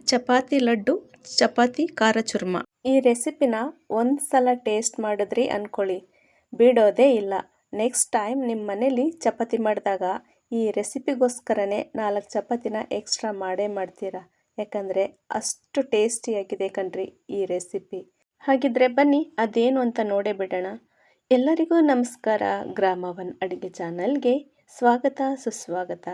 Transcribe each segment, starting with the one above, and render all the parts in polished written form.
ಚಪಾತಿ ಲಡ್ಡು, ಚಪಾತಿ ಖಾರ ಚುರ್ಮ. ಈ ರೆಸಿಪಿನ ಒಂದು ಸಲ ಟೇಸ್ಟ್ ಮಾಡಿದ್ರಿ ಅಂದ್ಕೊಳ್ಳಿ, ಬಿಡೋದೇ ಇಲ್ಲ. ನೆಕ್ಸ್ಟ್ ಟೈಮ್ ನಿಮ್ಮ ಮನೇಲಿ ಚಪಾತಿ ಮಾಡಿದಾಗ ಈ ರೆಸಿಪಿಗೋಸ್ಕರನೇ 4 ಚಪಾತಿನ ಎಕ್ಸ್ಟ್ರಾ ಮಾಡೇ ಮಾಡ್ತೀರಾ. ಯಾಕಂದರೆ ಅಷ್ಟು ಟೇಸ್ಟಿಯಾಗಿದೆ ಕಣ್ರಿ ಈ ರೆಸಿಪಿ. ಹಾಗಿದ್ರೆ ಬನ್ನಿ ಅದೇನು ಅಂತ ನೋಡೇ ಬಿಡೋಣ. ಎಲ್ಲರಿಗೂ ನಮಸ್ಕಾರ. ಗ್ರಾಮವನ್ ಅಡುಗೆ ಚಾನಲ್ಗೆ ಸ್ವಾಗತ ಸುಸ್ವಾಗತ.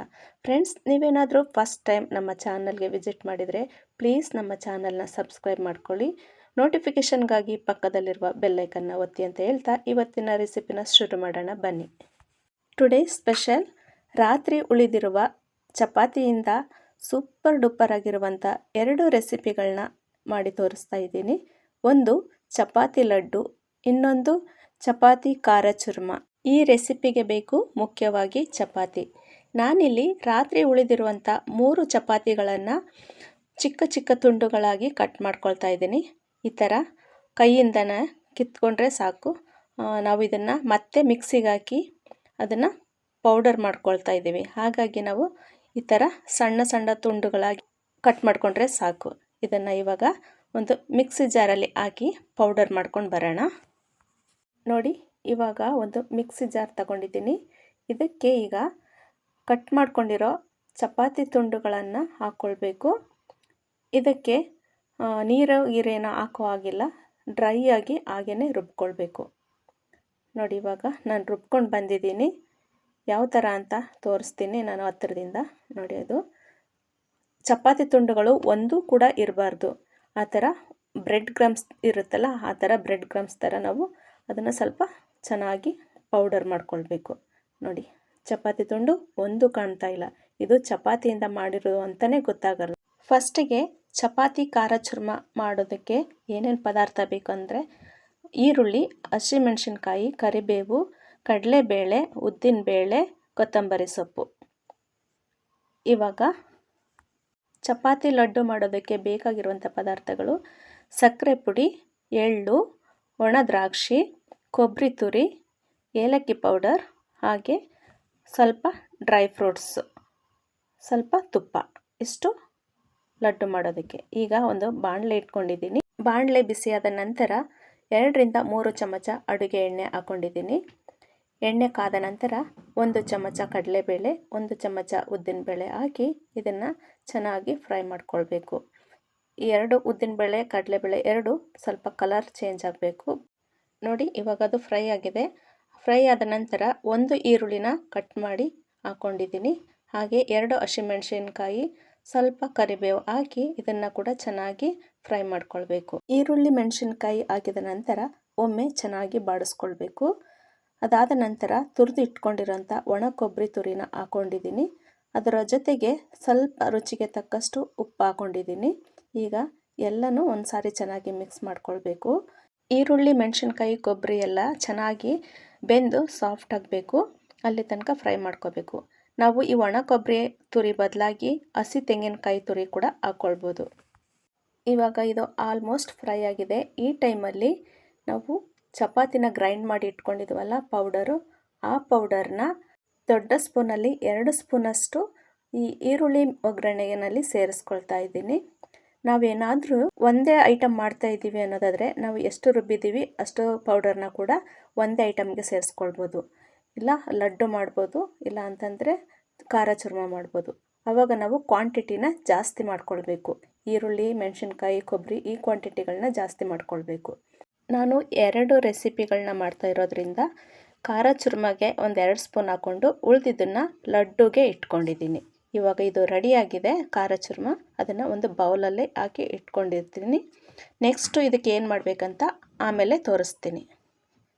ಫ್ರೆಂಡ್ಸ್, ನೀವೇನಾದರೂ ಫಸ್ಟ್ ಟೈಮ್ ನಮ್ಮ ಚಾನಲ್ಗೆ ವಿಸಿಟ್ ಮಾಡಿದರೆ ಪ್ಲೀಸ್ ನಮ್ಮ ಚಾನಲ್ನ ಸಬ್ಸ್ಕ್ರೈಬ್ ಮಾಡ್ಕೊಳ್ಳಿ. ನೋಟಿಫಿಕೇಷನ್ಗಾಗಿ ಪಕ್ಕದಲ್ಲಿರುವ ಬೆಲ್ಲೈಕನ್ನ ಒತ್ತಿ ಅಂತ ಹೇಳ್ತಾ ಇವತ್ತಿನ ರೆಸಿಪಿನ ಶುರು ಮಾಡೋಣ ಬನ್ನಿ. ಟುಡೇ ಸ್ಪೆಷಲ್, ರಾತ್ರಿ ಉಳಿದಿರುವ ಚಪಾತಿಯಿಂದ ಸೂಪರ್ ಡೂಪರ್ ಆಗಿರುವಂಥ 2 ರೆಸಿಪಿಗಳನ್ನ ಮಾಡಿ ತೋರಿಸ್ತಾ ಇದ್ದೀನಿ. ಒಂದು ಚಪಾತಿ ಲಡ್ಡು, ಇನ್ನೊಂದು ಚಪಾತಿ ಖಾರ ಚುರ್ಮ. ಈ ರೆಸಿಪಿಗೆ ಬೇಕು ಮುಖ್ಯವಾಗಿ ಚಪಾತಿ. ನಾನಿಲ್ಲಿ ರಾತ್ರಿ ಉಳಿದಿರುವಂಥ 3 ಚಪಾತಿಗಳನ್ನು ಚಿಕ್ಕ ಚಿಕ್ಕ ತುಂಡುಗಳಾಗಿ ಕಟ್ ಮಾಡ್ಕೊಳ್ತಾ ಇದ್ದೀನಿ. ಈ ಥರ ಕೈಯಿಂದನೇ ಕಿತ್ಕೊಂಡ್ರೆ ಸಾಕು. ನಾವು ಇದನ್ನು ಮತ್ತೆ ಮಿಕ್ಸಿಗೆ ಹಾಕಿ ಅದನ್ನು ಪೌಡರ್ ಮಾಡ್ಕೊಳ್ತಾ ಇದ್ದೀವಿ. ಹಾಗಾಗಿ ನಾವು ಈ ಥರ ಸಣ್ಣ ಸಣ್ಣ ತುಂಡುಗಳಾಗಿ ಕಟ್ ಮಾಡಿಕೊಂಡ್ರೆ ಸಾಕು. ಇದನ್ನು ಇವಾಗ ಒಂದು ಮಿಕ್ಸಿ ಜಾರಲ್ಲಿ ಹಾಕಿ ಪೌಡರ್ ಮಾಡ್ಕೊಂಡು ಬರೋಣ. ನೋಡಿ, ಇವಾಗ ಒಂದು ಮಿಕ್ಸಿ ಜಾರ್ ತಗೊಂಡಿದ್ದೀನಿ. ಇದಕ್ಕೆ ಈಗ ಕಟ್ ಮಾಡ್ಕೊಂಡಿರೋ ಚಪಾತಿ ತುಂಡುಗಳನ್ನು ಹಾಕ್ಕೊಳ್ಬೇಕು. ಇದಕ್ಕೆ ನೀರೇನ ಹಾಕೋ ಹಾಗಿಲ್ಲ, ಡ್ರೈ ಆಗಿ ಹಾಗೇ ರುಬ್ಕೊಳ್ಬೇಕು. ನೋಡಿ, ಇವಾಗ ನಾನು ರುಬ್ಕೊಂಡು ಬಂದಿದ್ದೀನಿ. ಯಾವ ಥರ ಅಂತ ತೋರಿಸ್ತೀನಿ ನಾನು ಹತ್ತಿರದಿಂದ. ನೋಡಿ, ಅದು ಚಪಾತಿ ತುಂಡುಗಳು ಒಂದು ಕೂಡ ಇರಬಾರ್ದು. ಆ ಥರ ಬ್ರೆಡ್ ಕ್ರಮ್ಸ್ ಇರುತ್ತಲ್ಲ, ಆ ಥರ ಬ್ರೆಡ್ ಕ್ರಮ್ಸ್ ಥರ ನಾವು ಅದನ್ನು ಸ್ವಲ್ಪ ಚೆನ್ನಾಗಿ ಪೌಡರ್ ಮಾಡ್ಕೊಳ್ಬೇಕು. ನೋಡಿ, ಚಪಾತಿ ತುಂಡು ಒಂದು ಕಾಣ್ತಾ ಇಲ್ಲ. ಇದು ಚಪಾತಿಯಿಂದ ಮಾಡಿರೋದು ಅಂತಲೇ ಗೊತ್ತಾಗಲ್ಲ. ಫಸ್ಟಿಗೆ ಚಪಾತಿ ಖಾರ ಚುರ್ಮ ಮಾಡೋದಕ್ಕೆ ಏನೇನು ಪದಾರ್ಥ ಬೇಕು ಅಂದರೆ ಈರುಳ್ಳಿ, ಹಸಿಮೆಣಸಿನ್ಕಾಯಿ, ಕರಿಬೇವು, ಕಡಲೆಬೇಳೆ, ಉದ್ದಿನಬೇಳೆ, ಕೊತ್ತಂಬರಿ ಸೊಪ್ಪು. ಇವಾಗ ಚಪಾತಿ ಲಡ್ಡು ಮಾಡೋದಕ್ಕೆ ಬೇಕಾಗಿರುವಂಥ ಪದಾರ್ಥಗಳು: ಸಕ್ಕರೆ ಪುಡಿ, ಎಳ್ಳು, ಒಣ ದ್ರಾಕ್ಷಿ, ಕೊಬ್ಬರಿ ತುರಿ, ಏಲಕ್ಕಿ ಪೌಡರ್, ಹಾಗೆ ಸ್ವಲ್ಪ ಡ್ರೈ ಫ್ರೂಟ್ಸ್, ಸ್ವಲ್ಪ ತುಪ್ಪ. ಇಷ್ಟು ಲಡ್ಡು ಮಾಡೋದಕ್ಕೆ. ಈಗ ಒಂದು ಬಾಣಲೆ ಇಟ್ಕೊಂಡಿದ್ದೀನಿ. ಬಾಣಲೆ ಬಿಸಿಯಾದ ನಂತರ 2ರಿಂದ 3 ಚಮಚ ಅಡುಗೆ ಎಣ್ಣೆ ಹಾಕ್ಕೊಂಡಿದ್ದೀನಿ. ಎಣ್ಣೆ ಕಾದ ನಂತರ 1 ಚಮಚ ಕಡಲೆಬೇಳೆ, 1 ಚಮಚ ಉದ್ದಿನಬೇಳೆ ಹಾಕಿ ಇದನ್ನು ಚೆನ್ನಾಗಿ ಫ್ರೈ ಮಾಡ್ಕೊಳ್ಬೇಕು. ಈ 2 ಉದ್ದಿನಬೇಳೆ, ಕಡಲೆಬೇಳೆ 2 ಸ್ವಲ್ಪ ಕಲರ್ ಚೇಂಜ್ ಆಗಬೇಕು. ನೋಡಿ, ಇವಾಗ ಅದು ಫ್ರೈ ಆಗಿದೆ. ಫ್ರೈ ಆದ ನಂತರ 1 ಈರುಳ್ಳಿನ ಕಟ್ ಮಾಡಿ ಹಾಕ್ಕೊಂಡಿದ್ದೀನಿ. ಹಾಗೆ 2 ಹಸಿಮೆಣಸಿನ್ಕಾಯಿ, ಸ್ವಲ್ಪ ಕರಿಬೇವು ಹಾಕಿ ಇದನ್ನು ಕೂಡ ಚೆನ್ನಾಗಿ ಫ್ರೈ ಮಾಡ್ಕೊಳ್ಬೇಕು. ಈರುಳ್ಳಿ ಮೆಣಸಿನ್ಕಾಯಿ ಹಾಕಿದ ನಂತರ ಒಮ್ಮೆ ಚೆನ್ನಾಗಿ ಬಾಡಿಸ್ಕೊಳ್ಬೇಕು. ಅದಾದ ನಂತರ ತುರಿದು ಇಟ್ಕೊಂಡಿರೋಂಥ ಒಣ ಕೊಬ್ಬರಿ ತುರಿನ ಹಾಕ್ಕೊಂಡಿದ್ದೀನಿ. ಅದರ ಜೊತೆಗೆ ಸ್ವಲ್ಪ ರುಚಿಗೆ ತಕ್ಕಷ್ಟು ಉಪ್ಪು ಹಾಕ್ಕೊಂಡಿದ್ದೀನಿ. ಈಗ ಎಲ್ಲನೂ ಒಂದು ಸಾರಿ ಚೆನ್ನಾಗಿ ಮಿಕ್ಸ್ ಮಾಡ್ಕೊಳ್ಬೇಕು. ಈರುಳ್ಳಿ, ಮೆಣಸಿನ್ಕಾಯಿ, ಕೊಬ್ಬರಿ ಎಲ್ಲ ಚೆನ್ನಾಗಿ ಬೆಂದು ಸಾಫ್ಟ್ ಆಗಬೇಕು. ಅಲ್ಲಿ ತನಕ ಫ್ರೈ ಮಾಡ್ಕೋಬೇಕು. ನಾವು ಈ ಒಣ ಕೊಬ್ಬರಿ ತುರಿ ಬದಲಾಗಿ ಹಸಿ ತೆಂಗಿನಕಾಯಿ ತುರಿ ಕೂಡ ಹಾಕ್ಕೊಳ್ಬೋದು. ಇವಾಗ ಇದು ಆಲ್ಮೋಸ್ಟ್ ಫ್ರೈ ಆಗಿದೆ. ಈ ಟೈಮಲ್ಲಿ ನಾವು ಚಪಾತಿನ ಗ್ರೈಂಡ್ ಮಾಡಿ ಇಟ್ಕೊಂಡಿದ್ವಲ್ಲ ಪೌಡರು, ಆ ಪೌಡರ್ನ ದೊಡ್ಡ ಸ್ಪೂನಲ್ಲಿ 2 ಸ್ಪೂನಷ್ಟು ಈ ಈರುಳ್ಳಿ ಒಗ್ಗರಣೆಯಲ್ಲಿ ಸೇರಿಸ್ಕೊಳ್ತಾ ಇದ್ದೀನಿ. ನಾವೇನಾದರೂ ಒಂದೇ ಐಟಮ್ ಮಾಡ್ತಾ ಇದ್ದೀವಿ ಅನ್ನೋದಾದರೆ ನಾವು ಎಷ್ಟು ರುಬ್ಬಿದ್ದೀವಿ ಅಷ್ಟು ಪೌಡರ್ನ ಕೂಡ ಒಂದೇ ಐಟಮ್ಗೆ ಸೇರಿಸ್ಕೊಳ್ಬೋದು. ಇಲ್ಲ ಲಡ್ಡು ಮಾಡ್ಬೋದು, ಇಲ್ಲ ಅಂತಂದರೆ ಖಾರ ಚುರ್ಮ ಮಾಡ್ಬೋದು. ಆವಾಗ ನಾವು ಕ್ವಾಂಟಿಟಿನ ಜಾಸ್ತಿ ಮಾಡ್ಕೊಳ್ಬೇಕು. ಈರುಳ್ಳಿ, ಮೆಣಸಿನ್ಕಾಯಿ, ಕೊಬ್ಬರಿ ಈ ಕ್ವಾಂಟಿಟಿಗಳನ್ನ ಜಾಸ್ತಿ ಮಾಡ್ಕೊಳ್ಬೇಕು. ನಾನು 2 ರೆಸಿಪಿಗಳನ್ನ ಮಾಡ್ತಾ ಇರೋದ್ರಿಂದ ಖಾರ ಚುರ್ಮಗೆ ಒಂದು 2 ಸ್ಪೂನ್ ಹಾಕ್ಕೊಂಡು ಉಳಿದಿದ್ದನ್ನು ಲಡ್ಡುಗೆ ಇಟ್ಕೊಂಡಿದ್ದೀನಿ. ಇವಾಗ ಇದು ರೆಡಿಯಾಗಿದೆ ಖಾರ ಚುರ್ಮ. ಅದನ್ನು ಒಂದು ಬೌಲಲ್ಲಿ ಹಾಕಿ ಇಟ್ಕೊಂಡಿರ್ತೀನಿ. ನೆಕ್ಸ್ಟು ಇದಕ್ಕೆ ಏನು ಮಾಡಬೇಕಂತ ಆಮೇಲೆ ತೋರಿಸ್ತೀನಿ.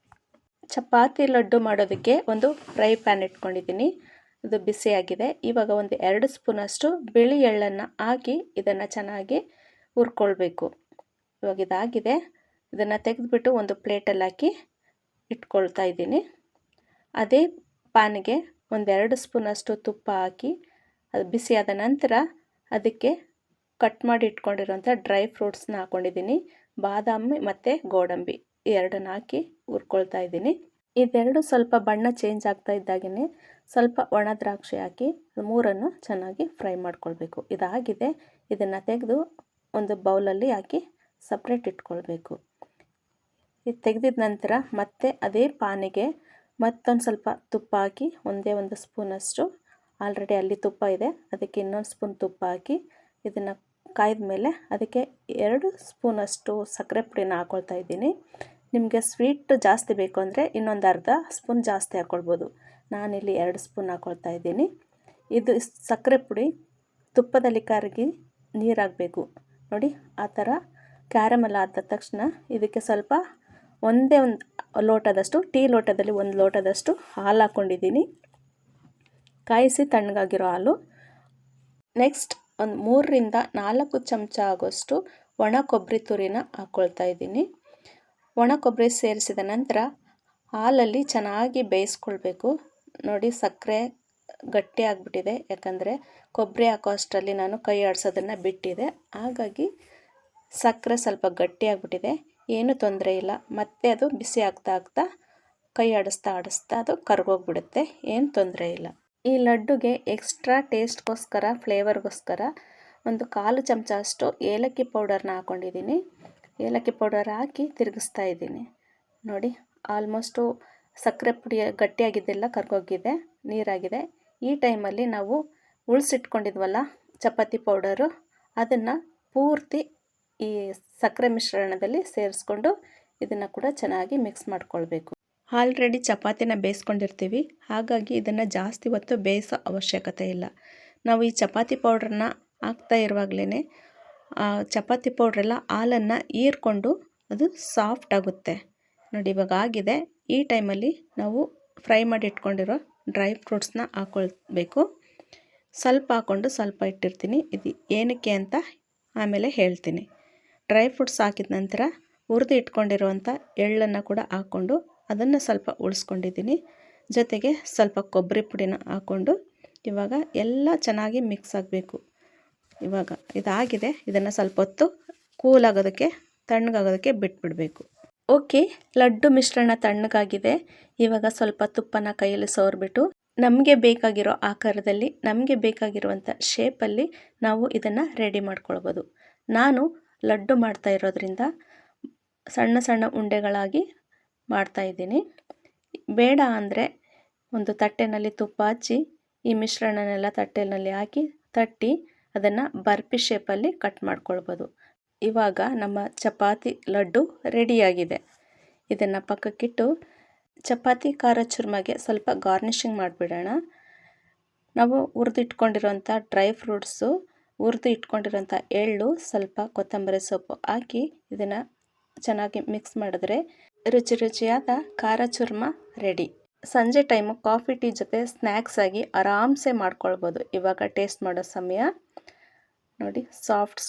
ಚಪಾತಿ ಲಡ್ಡು ಮಾಡೋದಕ್ಕೆ ಒಂದು ಫ್ರೈ ಪ್ಯಾನ್ ಇಟ್ಕೊಂಡಿದ್ದೀನಿ. ಇದು ಬಿಸಿಯಾಗಿದೆ. ಇವಾಗ ಒಂದು 2 ಸ್ಪೂನಷ್ಟು ಬಿಳಿ ಎಳ್ಳನ್ನು ಹಾಕಿ ಇದನ್ನು ಚೆನ್ನಾಗಿ ಹುರ್ಕೊಳ್ಬೇಕು. ಇವಾಗ ಇದಾಗಿದೆ. ಇದನ್ನು ತೆಗೆದುಬಿಟ್ಟು ಒಂದು ಪ್ಲೇಟಲ್ಲಿ ಹಾಕಿ ಇಟ್ಕೊಳ್ತಾ ಇದ್ದೀನಿ. ಅದೇ ಪ್ಯಾನ್ಗೆ ಒಂದು 2 ಸ್ಪೂನಷ್ಟು ತುಪ್ಪ ಹಾಕಿ ಅದು ಬಿಸಿಯಾದ ನಂತರ ಅದಕ್ಕೆ ಕಟ್ ಮಾಡಿ ಇಟ್ಕೊಂಡಿರೋಂಥ ಡ್ರೈ ಫ್ರೂಟ್ಸ್ನ ಹಾಕ್ಕೊಂಡಿದ್ದೀನಿ. ಬಾದಾಮಿ ಮತ್ತು ಗೋಡಂಬಿ ಎರಡನ್ನ ಹಾಕಿ ಹುರ್ಕೊಳ್ತಾ ಇದ್ದೀನಿ. ಇದೆರಡು ಸ್ವಲ್ಪ ಬಣ್ಣ ಚೇಂಜ್ ಆಗ್ತಾ ಇದ್ದಾಗೇ ಸ್ವಲ್ಪ ಒಣ ದ್ರಾಕ್ಷಿ ಹಾಕಿ ಮೂರನ್ನು ಚೆನ್ನಾಗಿ ಫ್ರೈ ಮಾಡ್ಕೊಳ್ಬೇಕು. ಇದಾಗಿದೆ, ಇದನ್ನು ತೆಗೆದು ಒಂದು ಬೌಲಲ್ಲಿ ಹಾಕಿ ಸಪ್ರೇಟ್ ಇಟ್ಕೊಳ್ಬೇಕು. ಇದು ತೆಗೆದಿದ ನಂತರ ಮತ್ತೆ ಅದೇ ಪಾನಿಗೆ ಮತ್ತೊಂದು ಸ್ವಲ್ಪ ತುಪ್ಪ ಹಾಕಿ ಒಂದೇ ಒಂದು ಸ್ಪೂನಷ್ಟು, ಆಲ್ರೆಡಿ ಅಲ್ಲಿ ತುಪ್ಪ ಇದೆ ಅದಕ್ಕೆ ಇನ್ನೊಂದು ಸ್ಪೂನ್ ತುಪ್ಪ ಹಾಕಿ ಇದನ್ನು ಕಾಯ್ದ ಮೇಲೆ ಅದಕ್ಕೆ 2 ಸ್ಪೂನಷ್ಟು ಸಕ್ಕರೆ ಪುಡಿನ ಹಾಕ್ಕೊಳ್ತಾ ಇದ್ದೀನಿ. ನಿಮಗೆ ಸ್ವೀಟ್ ಜಾಸ್ತಿ ಬೇಕು ಅಂದರೆ ಇನ್ನೊಂದು ಅರ್ಧ ಸ್ಪೂನ್ ಜಾಸ್ತಿ ಹಾಕ್ಕೊಳ್ಬೋದು. ನಾನಿಲ್ಲಿ 2 ಸ್ಪೂನ್ ಹಾಕ್ಕೊಳ್ತಾ ಇದ್ದೀನಿ. ಇದು ಸಕ್ಕರೆ ಪುಡಿ ತುಪ್ಪದಲ್ಲಿ ಕರಗಿ ನೀರಾಗಬೇಕು ನೋಡಿ. ಆ ಥರ ಕ್ಯಾರಮಲ್ ಆದ ತಕ್ಷಣ ಇದಕ್ಕೆ ಸ್ವಲ್ಪ ಒಂದೇ ಒಂದು ಲೋಟದಷ್ಟು, ಟೀ ಲೋಟದಲ್ಲಿ 1 ಲೋಟದಷ್ಟು ಹಾಲು ಹಾಕ್ಕೊಂಡಿದ್ದೀನಿ, ಕಾಯಿಸಿ ತಣ್ಣಗಾಗಿರೋ ಹಾಲು. ನೆಕ್ಸ್ಟ್ ಒಂದು 3ರಿಂದ 4 ಚಮಚ ಆಗೋಷ್ಟು ಒಣ ಕೊಬ್ಬರಿ ತುರಿನ ಹಾಕ್ಕೊಳ್ತಾ ಇದ್ದೀನಿ. ಒಣ ಕೊಬ್ಬರಿ ಸೇರಿಸಿದ ನಂತರ ಹಾಲಲ್ಲಿ ಚೆನ್ನಾಗಿ ಬೇಯಿಸ್ಕೊಳ್ಬೇಕು ನೋಡಿ. ಸಕ್ಕರೆ ಗಟ್ಟಿ ಆಗಿಬಿಟ್ಟಿದೆ, ಯಾಕಂದರೆ ಕೊಬ್ಬರಿ ಹಾಕೋ ಅಷ್ಟರಲ್ಲಿ ನಾನು ಕೈ ಆಡಿಸೋದನ್ನು ಬಿಟ್ಟಿದೆ, ಹಾಗಾಗಿ ಸಕ್ಕರೆ ಸ್ವಲ್ಪ ಗಟ್ಟಿ ಆಗಿಬಿಟ್ಟಿದೆ. ಏನೂ ತೊಂದರೆ ಇಲ್ಲ, ಮತ್ತೆ ಅದು ಬಿಸಿ ಆಗ್ತಾ ಕೈ ಆಡಿಸ್ತಾ ಅದು ಕರ್ಗೋಗ್ಬಿಡುತ್ತೆ, ಏನು ತೊಂದರೆ ಇಲ್ಲ. ಈ ಲಡ್ಡುಗೆ ಎಕ್ಸ್ಟ್ರಾ ಟೇಸ್ಟ್ಗೋಸ್ಕರ, ಫ್ಲೇವರ್ಗೋಸ್ಕರ ಒಂದು 1/4 ಚಮಚ ಅಷ್ಟು ಏಲಕ್ಕಿ ಪೌಡರ್ನ ಹಾಕ್ಕೊಂಡಿದ್ದೀನಿ. ಏಲಕ್ಕಿ ಪೌಡರ್ ಹಾಕಿ ತಿರುಗಿಸ್ತಾ ಇದ್ದೀನಿ ನೋಡಿ. ಆಲ್ಮೋಸ್ಟು ಸಕ್ಕರೆ ಪುಡಿ ಗಟ್ಟಿಯಾಗಿದ್ದೆಲ್ಲ ಕರ್ಗೋಗಿದೆ, ನೀರಾಗಿದೆ. ಈ ಟೈಮಲ್ಲಿ ನಾವು ಉಳಿಸಿಟ್ಕೊಂಡಿದ್ವಲ್ಲ ಚಪಾತಿ ಪೌಡರು, ಅದನ್ನು ಪೂರ್ತಿ ಈ ಸಕ್ಕರೆ ಮಿಶ್ರಣದಲ್ಲಿ ಸೇರಿಸ್ಕೊಂಡು ಇದನ್ನು ಕೂಡ ಚೆನ್ನಾಗಿ ಮಿಕ್ಸ್ ಮಾಡ್ಕೊಳ್ಬೇಕು. ಆಲ್ರೆಡಿ ಚಪಾತಿನ ಬೇಯಿಸ್ಕೊಂಡಿರ್ತೀವಿ, ಹಾಗಾಗಿ ಇದನ್ನು ಜಾಸ್ತಿ ಹೊತ್ತು ಬೇಯಿಸೋ ಅವಶ್ಯಕತೆ ಇಲ್ಲ. ನಾವು ಈ ಚಪಾತಿ ಪೌಡ್ರನ್ನ ಹಾಕ್ತಾ ಇರುವಾಗಲೇ ಚಪಾತಿ ಪೌಡ್ರೆಲ್ಲ ಹಾಲನ್ನು ಹೀರ್ಕೊಂಡು ಅದು ಸಾಫ್ಟ್ ಆಗುತ್ತೆ ನೋಡಿ. ಇವಾಗ ಆಗಿದೆ. ಈ ಟೈಮಲ್ಲಿ ನಾವು ಫ್ರೈ ಮಾಡಿ ಇಟ್ಕೊಂಡಿರೋ ಡ್ರೈ ಫ್ರೂಟ್ಸ್ನ ಹಾಕ್ಕೊಳ್ಬೇಕು. ಸ್ವಲ್ಪ ಹಾಕ್ಕೊಂಡು ಸ್ವಲ್ಪ ಇಟ್ಟಿರ್ತೀನಿ, ಇದು ಏನಕ್ಕೆ ಅಂತ ಆಮೇಲೆ ಹೇಳ್ತೀನಿ. ಡ್ರೈ ಫ್ರೂಟ್ಸ್ ಹಾಕಿದ ನಂತರ ಹುರಿದು ಇಟ್ಕೊಂಡಿರುವಂಥ ಎಳ್ಳನ್ನು ಕೂಡ ಹಾಕ್ಕೊಂಡು ಅದನ್ನು ಸ್ವಲ್ಪ ಉಳಿಸ್ಕೊಂಡಿದ್ದೀನಿ. ಜೊತೆಗೆ ಸ್ವಲ್ಪ ಕೊಬ್ಬರಿ ಪುಡಿನ ಹಾಕ್ಕೊಂಡು ಇವಾಗ ಎಲ್ಲ ಚೆನ್ನಾಗಿ ಮಿಕ್ಸ್ ಆಗಬೇಕು. ಇವಾಗ ಇದಾಗಿದೆ, ಇದನ್ನು ಸ್ವಲ್ಪ ಹೊತ್ತು ಕೂಲಾಗೋದಕ್ಕೆ, ತಣ್ಣಗಾಗೋದಕ್ಕೆ ಬಿಟ್ಬಿಡಬೇಕು. ಓಕೆ, ಲಡ್ಡು ಮಿಶ್ರಣ ತಣ್ಣಗಾಗಿದೆ. ಇವಾಗ ಸ್ವಲ್ಪ ತುಪ್ಪನ ಕೈಯಲ್ಲಿ ಸವರ್ಬಿಟ್ಟು ನಮಗೆ ಬೇಕಾಗಿರೋ ಆಕಾರದಲ್ಲಿ, ನಮಗೆ ಬೇಕಾಗಿರುವಂಥ ಶೇಪಲ್ಲಿ ನಾವು ಇದನ್ನು ರೆಡಿ ಮಾಡ್ಕೊಳ್ಬೋದು. ನಾನು ಲಡ್ಡು ಮಾಡ್ತಾ ಇರೋದ್ರಿಂದ ಸಣ್ಣ ಸಣ್ಣ ಉಂಡೆಗಳಾಗಿ ಮಾಡ್ತಾಯಿದ್ದೀನಿ. ಬೇಡ ಅಂದರೆ ಒಂದು ತಟ್ಟೆನಲ್ಲಿ ತುಪ್ಪ ಹಚ್ಚಿ ಈ ಮಿಶ್ರಣನೆಲ್ಲ ತಟ್ಟೆನಲ್ಲಿ ಹಾಕಿ ತಟ್ಟಿ ಅದನ್ನು ಬರ್ಫಿ ಶೇಪಲ್ಲಿ ಕಟ್ ಮಾಡ್ಕೊಳ್ಬೋದು. ಇವಾಗ ನಮ್ಮ ಚಪಾತಿ ಲಡ್ಡು ರೆಡಿಯಾಗಿದೆ. ಇದನ್ನು ಪಕ್ಕಕ್ಕಿಟ್ಟು ಚಪಾತಿ ಖಾರ ಚೂರ್ಮಾಗೆ ಸ್ವಲ್ಪ ಗಾರ್ನಿಷಿಂಗ್ ಮಾಡಿಬಿಡೋಣ. ನಾವು ಹುರಿದಿಟ್ಕೊಂಡಿರೋಂಥ ಡ್ರೈ ಫ್ರೂಟ್ಸು, ಹುರಿದು ಇಟ್ಕೊಂಡಿರೋಂಥ ಎಳ್ಳು, ಸ್ವಲ್ಪ ಕೊತ್ತಂಬರಿ ಸೊಪ್ಪು ಹಾಕಿ ಇದನ್ನು ಚೆನ್ನಾಗಿ ಮಿಕ್ಸ್ ಮಾಡಿದ್ರೆ ರುಚಿ ರುಚಿಯಾದ ಖಾರ ಚೂರ್ಮ ರೆಡಿ. ಸಂಜೆ ಟೈಮು ಕಾಫಿ ಟೀ ಜೊತೆ ಸ್ನ್ಯಾಕ್ಸ್ ಆಗಿ ಆರಾಮ್ಸೆ ಮಾಡ್ಕೊಳ್ಬೋದು. ಇವಾಗ ಟೇಸ್ಟ್ ಮಾಡೋ ಸಮಯ ನೋಡಿ. ಸಾಫ್ಟ್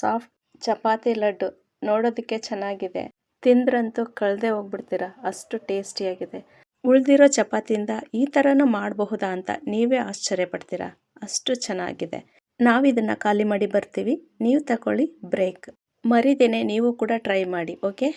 ಚಪಾತಿ ಲಡ್ಡು ನೋಡೋದಕ್ಕೆ ಚೆನ್ನಾಗಿದೆ, ತಿಂದ್ರಂತೂ ಕಳೆದೇ ಹೋಗ್ಬಿಡ್ತೀರಾ, ಅಷ್ಟು ಟೇಸ್ಟಿಯಾಗಿದೆ. ಉಳಿದಿರೋ ಚಪಾತಿಯಿಂದ ಈ ಥರನೂ ಮಾಡಬಹುದಾ ಅಂತ ನೀವೇ ಆಶ್ಚರ್ಯ ಪಡ್ತೀರಾ, ಅಷ್ಟು ಚೆನ್ನಾಗಿದೆ. ನಾವಿದನ್ನು ಖಾಲಿ ಮಾಡಿ ಬರ್ತೀವಿ, ನೀವು ತಗೊಳ್ಳಿ ಬ್ರೇಕ್. ಮರಿದೇನೆ ನೀವು ಕೂಡ ಟ್ರೈ ಮಾಡಿ. ಓಕೆ.